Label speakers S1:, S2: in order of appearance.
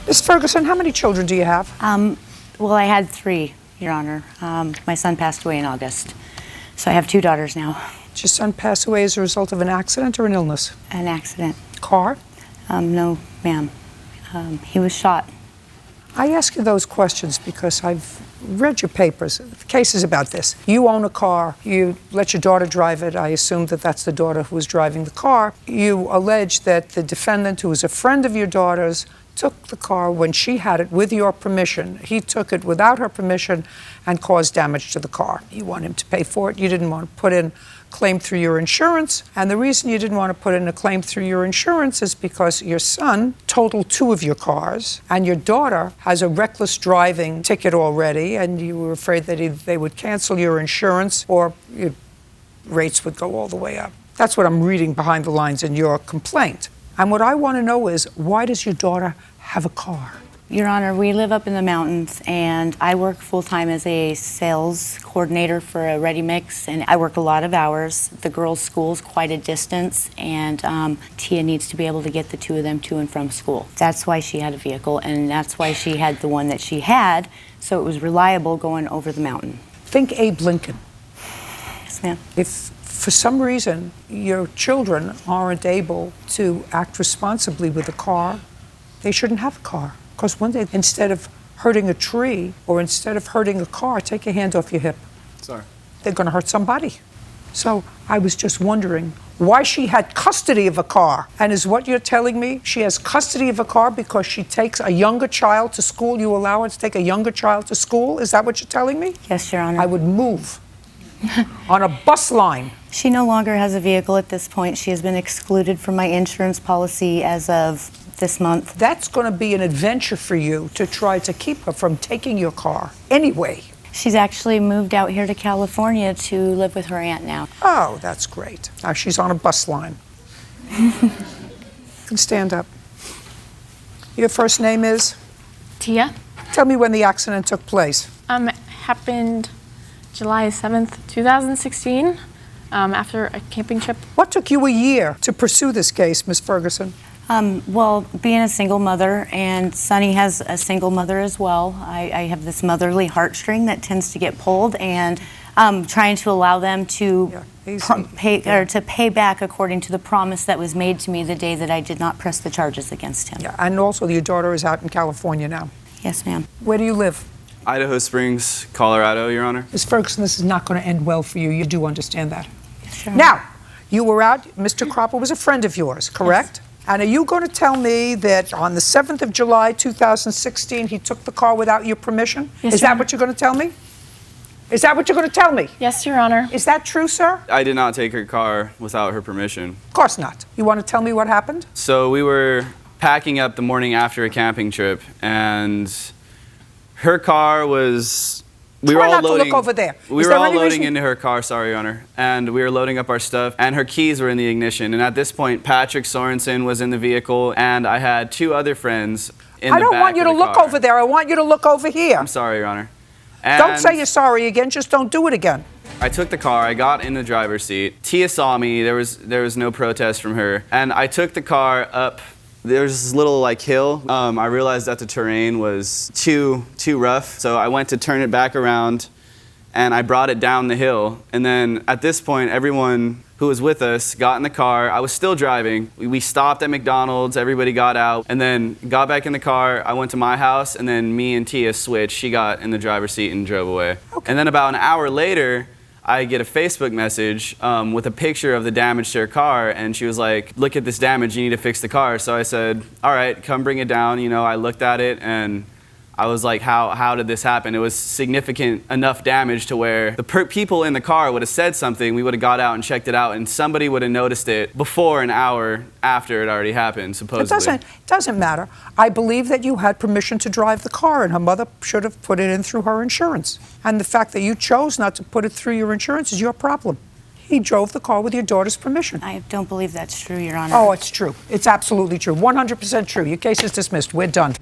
S1: Ms. Ferguson, how many children do you have?
S2: Well, I had 3, Your Honor. My son passed away in August, so I have 2 daughters now.
S1: Did your son pass away as a result of an accident or an illness?
S2: An accident.
S1: Car?
S2: No, ma'am. He was shot.
S1: I ask you those questions because I've read your papers, cases about this. You own a car, you let your daughter drive it. I assume that that's the daughter who was driving the car. You allege that the defendant, who was a friend of your daughter's, took the car when she had it with your permission. He took it without her permission and caused damage to the car. You want him to pay for it. You didn't want to put in claim through your insurance, and the reason you didn't want to put in a claim through your insurance is because your son totaled 2 of your cars, and your daughter has a reckless driving ticket already, and you were afraid that they would cancel your insurance or your rates would go all the way up. That's what I'm reading behind the lines in your complaint. And what I want to know is, why does your daughter have a car?
S2: Your Honor, we live up in the mountains, and I work full-time as a sales coordinator for a ready mix, and I work a lot of hours. The girls' school's quite a distance, and Tia needs to be able to get the 2 of them to and from school. That's why she had a vehicle, and that's why she had the one that she had, so it was reliable going over the mountain.
S1: Think Abe Lincoln.
S2: Yes, ma'am.
S1: If for some reason your children aren't able to act responsibly with a car, they shouldn't have a car. Because one day, instead of hurting a tree or instead of hurting a car, take your hand off your hip.
S3: Sorry.
S1: They're going to hurt somebody. So I was just wondering why she had custody of a car. And is what you're telling me, she has custody of a car because she takes a younger child to school? You allow her to take a younger child to school? Is that what you're telling me?
S2: Yes, Your Honor.
S1: I would move on a bus line.
S2: She no longer has a vehicle at this point. She has been excluded from my insurance policy as of this month.
S1: That's going to be an adventure for you to try to keep her from taking your car anyway.
S2: She's actually moved out here to California to live with her aunt now.
S1: Oh, that's great. Now she's on a bus line. You can stand up. Your first name is?
S4: Tia.
S1: Tell me when the accident took place.
S4: Happened July 7th, 2016, after a camping trip.
S1: What took you a year to pursue this case, Ms. Ferguson?
S2: Well, being a single mother, and Sonny has a single mother as well, I have this motherly heartstring that tends to get pulled, and trying to allow them to pay back according to the promise that was made to me the day that I did not press the charges against him.
S1: Yeah, and also your daughter is out in California now.
S2: Yes, ma'am.
S1: Where do you live?
S3: Idaho Springs, Colorado, Your Honor.
S1: Ms. Ferguson, this is not going to end well for you. You do understand that.
S2: Sure.
S1: Now, you were out, Mr. Cropper was a friend of yours, correct? Yes. And are you going to tell me that on the 7th of July, 2016, he took the car without your permission?
S4: Yes,
S1: Is
S4: Your
S1: that
S4: Honor.
S1: what you're going to tell me? Is that what you're going to tell me?
S4: Yes, Your Honor.
S1: Is that true, sir?
S3: I did not take her car without her permission.
S1: Of course not. You want to tell me what happened?
S3: So we were packing up the morning after a camping trip, and her car was... We were
S1: Try
S3: all
S1: not
S3: loading,
S1: to look over there.
S3: We
S1: Is
S3: were
S1: there
S3: all
S1: any
S3: loading
S1: reason-
S3: into her car, sorry, Your Honor, and we were loading up our stuff, and her keys were in the ignition. And at this point, Patrick Sorensen was in the vehicle, and I had 2 other friends in the back
S1: I don't want you to
S3: of the
S1: look
S3: car.
S1: over there. I want you to look over here.
S3: I'm sorry, Your Honor.
S1: Don't
S3: And
S1: say you're sorry again. Just don't do it again.
S3: I took the car, I got in the driver's seat. Tia saw me, there was no protest from her. And I took the car up, there's this little hill. I realized that the terrain was too rough, so I went to turn it back around and I brought it down the hill. And then at this point, everyone who was with us got in the car. I was still driving. We stopped at McDonald's, everybody got out, and then got back in the car. I went to my house, and then me and Tia switched. She got in the driver's seat and drove away.
S1: Okay.
S3: And then about an hour later, I get a Facebook message with a picture of the damage to her car, and she was like, look at this damage, you need to fix the car. So I said, all right, come bring it down. You know, I looked at it, and I was like, how did this happen? It was significant enough damage to where the people in the car would have said something, we would have got out and checked it out, and somebody would have noticed it before an hour after it already happened, supposedly.
S1: It doesn't matter. I believe that you had permission to drive the car, and her mother should have put it in through her insurance. And the fact that you chose not to put it through your insurance is your problem. He drove the car with your daughter's permission.
S2: I don't believe that's true, Your Honor.
S1: Oh, it's true. It's absolutely true. 100% true. Your case is dismissed. We're done.